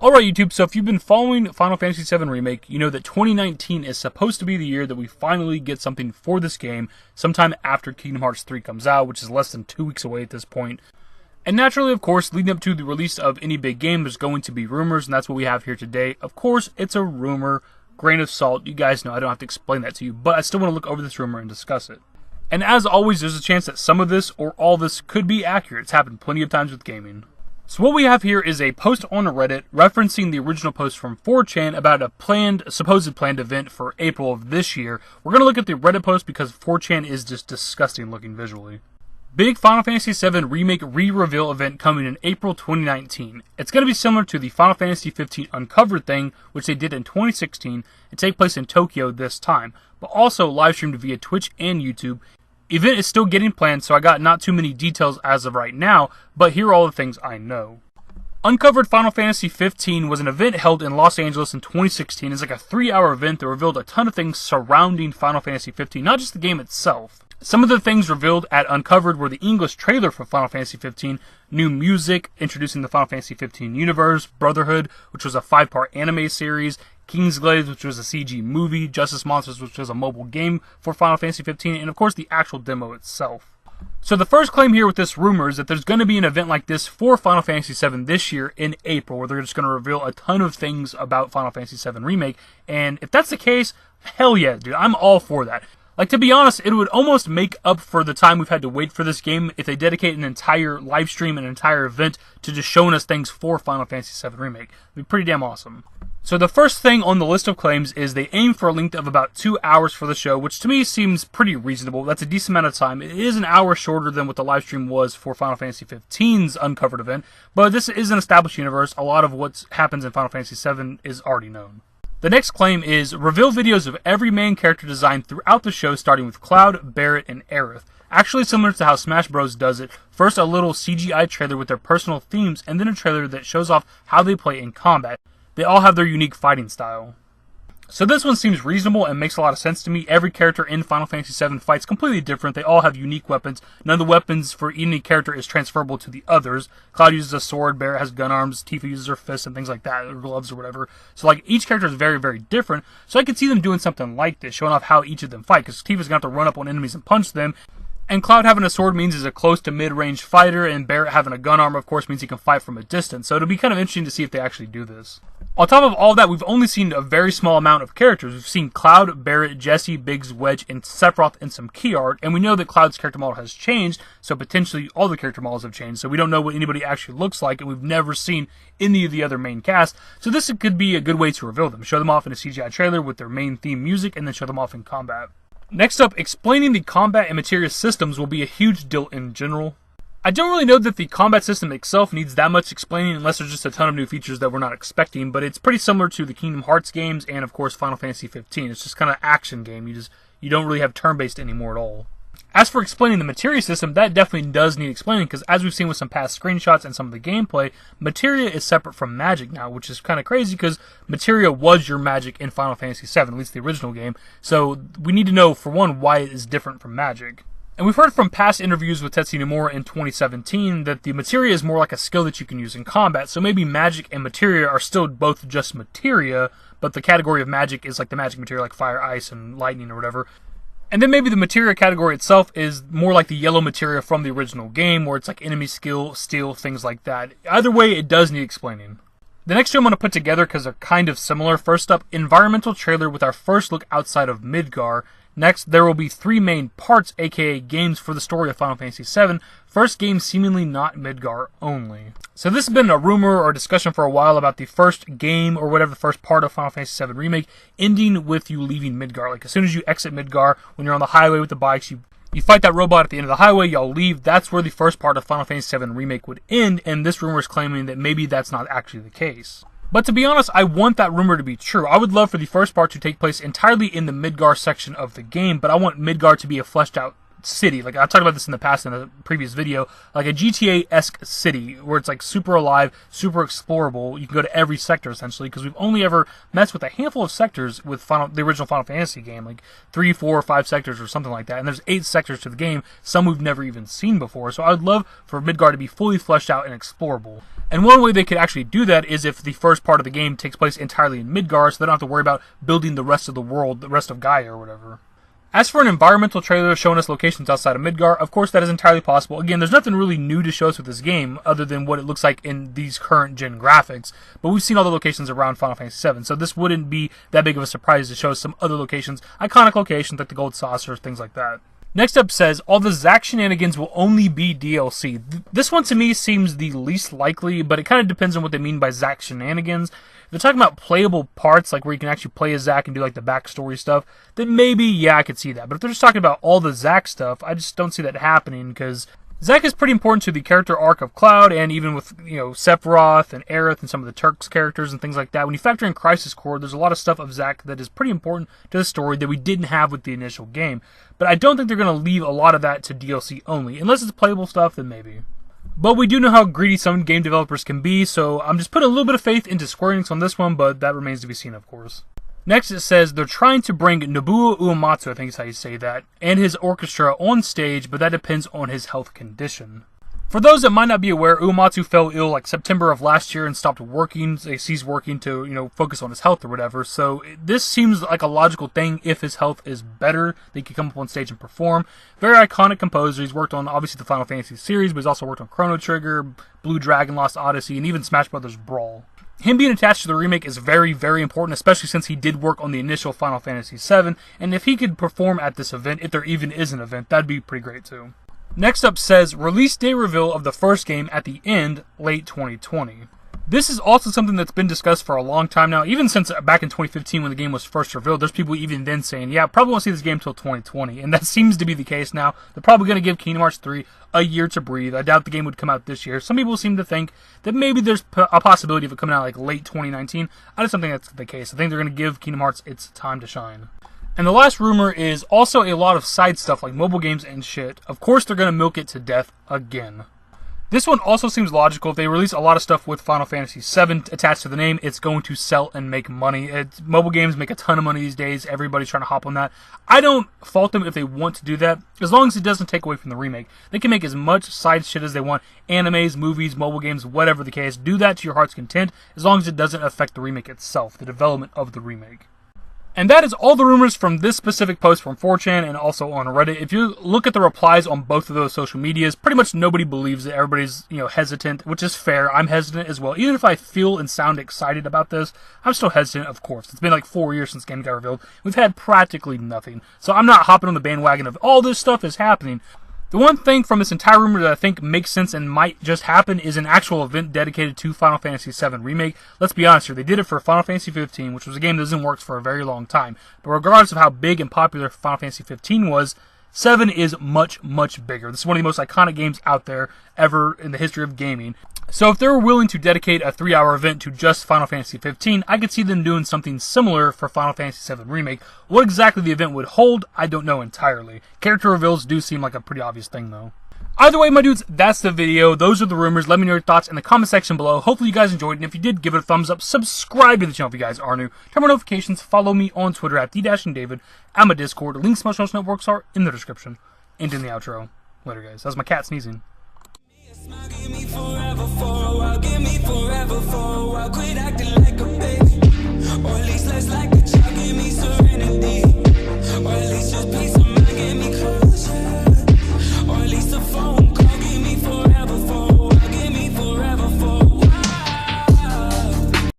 Alright YouTube, so if you've been following Final Fantasy VII Remake, you know that 2019 is supposed to be the year that we finally get something for this game, sometime after Kingdom Hearts 3 comes out, which is less than 2 weeks away at this point. And naturally, of course, leading up to the release of any big game, there's going to be rumors, and that's what we have here today. Of course, it's a rumor, grain of salt, you guys know, I don't have to explain that to you, but I still want to look over this rumor and discuss it. And as always, there's a chance that some of this, or all this, could be accurate. It's happened plenty of times with gaming. So what we have here is a post on Reddit referencing the original post from 4chan about a supposed planned event for April of this year. We're going to look at the Reddit post because 4chan is just disgusting looking visually. Big Final Fantasy VII Remake re-reveal event coming in April 2019. It's going to be similar to the Final Fantasy XV Uncovered thing, which they did in 2016, and take place in Tokyo this time, but also live streamed via Twitch and YouTube. Event is still getting planned, so I got not too many details as of right now, but here are all the things I know. Uncovered Final Fantasy XV was an event held in Los Angeles in 2016. It's like a 3-hour event that revealed a ton of things surrounding Final Fantasy XV, not just the game itself. Some of the things revealed at Uncovered were the English trailer for Final Fantasy XV, new music introducing the Final Fantasy XV universe, Brotherhood, which was a 5-part anime series, Kingsglaive, which was a CG movie, Justice Monsters, which was a mobile game for Final Fantasy XV, and of course the actual demo itself. So the first claim here with this rumor is that there's going to be an event like this for Final Fantasy VII this year in April, where they're just going to reveal a ton of things about Final Fantasy VII Remake, and if that's the case, hell yeah, dude, I'm all for that. Like, to be honest, it would almost make up for the time we've had to wait for this game if they dedicate an entire live stream, an entire event, to just showing us things for Final Fantasy VII Remake. It'd be pretty damn awesome. So the first thing on the list of claims is they aim for a length of about 2 hours for the show, which to me seems pretty reasonable. That's a decent amount of time. It is an hour shorter than what the live stream was for Final Fantasy XV's Uncovered event, but this is an established universe. A lot of what happens in Final Fantasy VII is already known. The next claim is reveal videos of every main character design throughout the show, starting with Cloud, Barret, and Aerith. Actually similar to how Smash Bros. Does it. First a little CGI trailer with their personal themes, and then a trailer that shows off how they play in combat. They all have their unique fighting style. So this one seems reasonable and makes a lot of sense to me. Every character in Final Fantasy VII fights completely different. They all have unique weapons. None of the weapons for any character is transferable to the others. Cloud uses a sword, Barret has gun arms, Tifa uses her fists and things like that, or gloves or whatever. So like each character is very, very different. So I could see them doing something like this, showing off how each of them fight, because Tifa's going to have to run up on enemies and punch them. And Cloud having a sword means he's a close to mid-range fighter, and Barret having a gun arm, of course, means he can fight from a distance. So it'll be kind of interesting to see if they actually do this. On top of all that, we've only seen a very small amount of characters. We've seen Cloud, Barret, Jessie, Biggs, Wedge, and Sephiroth in some key art, and we know that Cloud's character model has changed, so potentially all the character models have changed, so we don't know what anybody actually looks like, and we've never seen any of the other main cast, so this could be a good way to reveal them. Show them off in a CGI trailer with their main theme music, and then show them off in combat. Next up, explaining the combat and materia systems will be a huge deal in general. I don't really know that the combat system itself needs that much explaining unless there's just a ton of new features that we're not expecting, but it's pretty similar to the Kingdom Hearts games and of course Final Fantasy XV. It's just kind of action game. You don't really have turn-based anymore at all. As for explaining the materia system, that definitely does need explaining, because as we've seen with some past screenshots and some of the gameplay, materia is separate from magic now, which is kind of crazy because materia was your magic in Final Fantasy VII, at least the original game. So we need to know, for one, why it is different from magic. And we've heard from past interviews with Tetsuya Nomura in 2017 that the materia is more like a skill that you can use in combat, so maybe magic and materia are still both just materia, but the category of magic is like the magic materia, like fire, ice, and lightning or whatever. And then maybe the materia category itself is more like the yellow materia from the original game, where it's like enemy skill, steel, things like that. Either way, it does need explaining. The next two I'm going to put together because they're kind of similar. First up, environmental trailer with our first look outside of Midgar. Next, there will be 3 main parts, aka games for the story of Final Fantasy VII. First game seemingly not Midgar only. So this has been a rumor or discussion for a while about the first game, or whatever, the first part of Final Fantasy VII Remake, ending with you leaving Midgar. Like as soon as you exit Midgar, when you're on the highway with the bikes, you fight that robot at the end of the highway, y'all leave. That's where the first part of Final Fantasy VII Remake would end, and this rumor is claiming that maybe that's not actually the case. But to be honest, I want that rumor to be true. I would love for the first part to take place entirely in the Midgar section of the game, but I want Midgar to be a fleshed out city. Like, I talked about this in the past in a previous video, like a GTA-esque city where it's like super alive, super explorable. You can go to every sector essentially, because we've only ever messed with a handful of sectors with the original Final Fantasy game, like 3, 4, or 5 sectors or something like that. And there's 8 sectors to the game, some we've never even seen before. So I would love for Midgar to be fully fleshed out and explorable. And one way they could actually do that is if the first part of the game takes place entirely in Midgar, so they don't have to worry about building the rest of the world, the rest of Gaia or whatever. As for an environmental trailer showing us locations outside of Midgar, of course that is entirely possible. Again, there's nothing really new to show us with this game other than what it looks like in these current gen graphics. But we've seen all the locations around Final Fantasy VII, so this wouldn't be that big of a surprise to show us some other locations, iconic locations like the Gold Saucer, things like that. Next up says, all the Zack shenanigans will only be DLC. This one to me seems the least likely, but it kind of depends on what they mean by Zack shenanigans. If they're talking about playable parts, like where you can actually play as Zack and do like the backstory stuff, then maybe, yeah, I could see that. But if they're just talking about all the Zack stuff, I just don't see that happening, because Zack is pretty important to the character arc of Cloud, and even with, Sephiroth and Aerith and some of the Turks characters and things like that. When you factor in Crisis Core, there's a lot of stuff of Zack that is pretty important to the story that we didn't have with the initial game. But I don't think they're going to leave a lot of that to DLC only. Unless it's playable stuff, then maybe. But we do know how greedy some game developers can be, so I'm just putting a little bit of faith into Square Enix on this one, but that remains to be seen, of course. Next, it says they're trying to bring Nobuo Uematsu, I think is how you say that, and his orchestra on stage, but that depends on his health condition. For those that might not be aware, Uematsu fell ill like September of last year and stopped working. He ceased working to, focus on his health or whatever. So this seems like a logical thing if his health is better. They could come up on stage and perform. Very iconic composer. He's worked on, obviously, the Final Fantasy series, but he's also worked on Chrono Trigger, Blue Dragon, Lost Odyssey, and even Smash Bros. Brawl. Him being attached to the remake is very, very important, especially since he did work on the initial Final Fantasy VII, and if he could perform at this event, if there even is an event, that'd be pretty great too. Next up says, release date reveal of the first game at the end, late 2020. This is also something that's been discussed for a long time now, even since back in 2015 when the game was first revealed. There's people even then saying, yeah, probably won't see this game till 2020, and that seems to be the case now. They're probably going to give Kingdom Hearts 3 a year to breathe. I doubt the game would come out this year. Some people seem to think that maybe there's a possibility of it coming out like late 2019. I just don't think that's the case. I think they're going to give Kingdom Hearts its time to shine. And the last rumor is also a lot of side stuff like mobile games and shit. Of course they're going to milk it to death again. This one also seems logical. If they release a lot of stuff with Final Fantasy VII attached to the name, it's going to sell and make money. Mobile games make a ton of money these days. Everybody's trying to hop on that. I don't fault them if they want to do that, as long as it doesn't take away from the remake. They can make as much side shit as they want. Animes, movies, mobile games, whatever the case. Do that to your heart's content, as long as it doesn't affect the remake itself, the development of the remake. And that is all the rumors from this specific post from 4chan and also on Reddit. If you look at the replies on both of those social medias, pretty much nobody believes it. Everybody's, hesitant, which is fair. I'm hesitant as well. Even if I feel and sound excited about this, I'm still hesitant, of course. It's been like 4 years since the game got revealed. We've had practically nothing. So I'm not hopping on the bandwagon of all this stuff is happening. The one thing from this entire rumor that I think makes sense and might just happen is an actual event dedicated to Final Fantasy VII Remake. Let's be honest here, they did it for Final Fantasy XV, which was a game that hasn't worked for a very long time. But regardless of how big and popular Final Fantasy XV was, 7 is much, much bigger. This is one of the most iconic games out there ever in the history of gaming. So if they were willing to dedicate a 3-hour event to just Final Fantasy XV, I could see them doing something similar for Final Fantasy VII Remake. What exactly the event would hold, I don't know entirely. Character reveals do seem like a pretty obvious thing though. Either way, my dudes, that's the video. Those are the rumors. Let me know your thoughts in the comment section below. Hopefully you guys enjoyed, and if you did, give it a thumbs up. Subscribe to the channel if you guys are new. Turn on notifications. Follow me on Twitter at @D-David. And my Discord. Links to my social networks are in the description and in the outro. Later, guys. That was my cat sneezing. Give me forever for a while, give me forever for a while, quit acting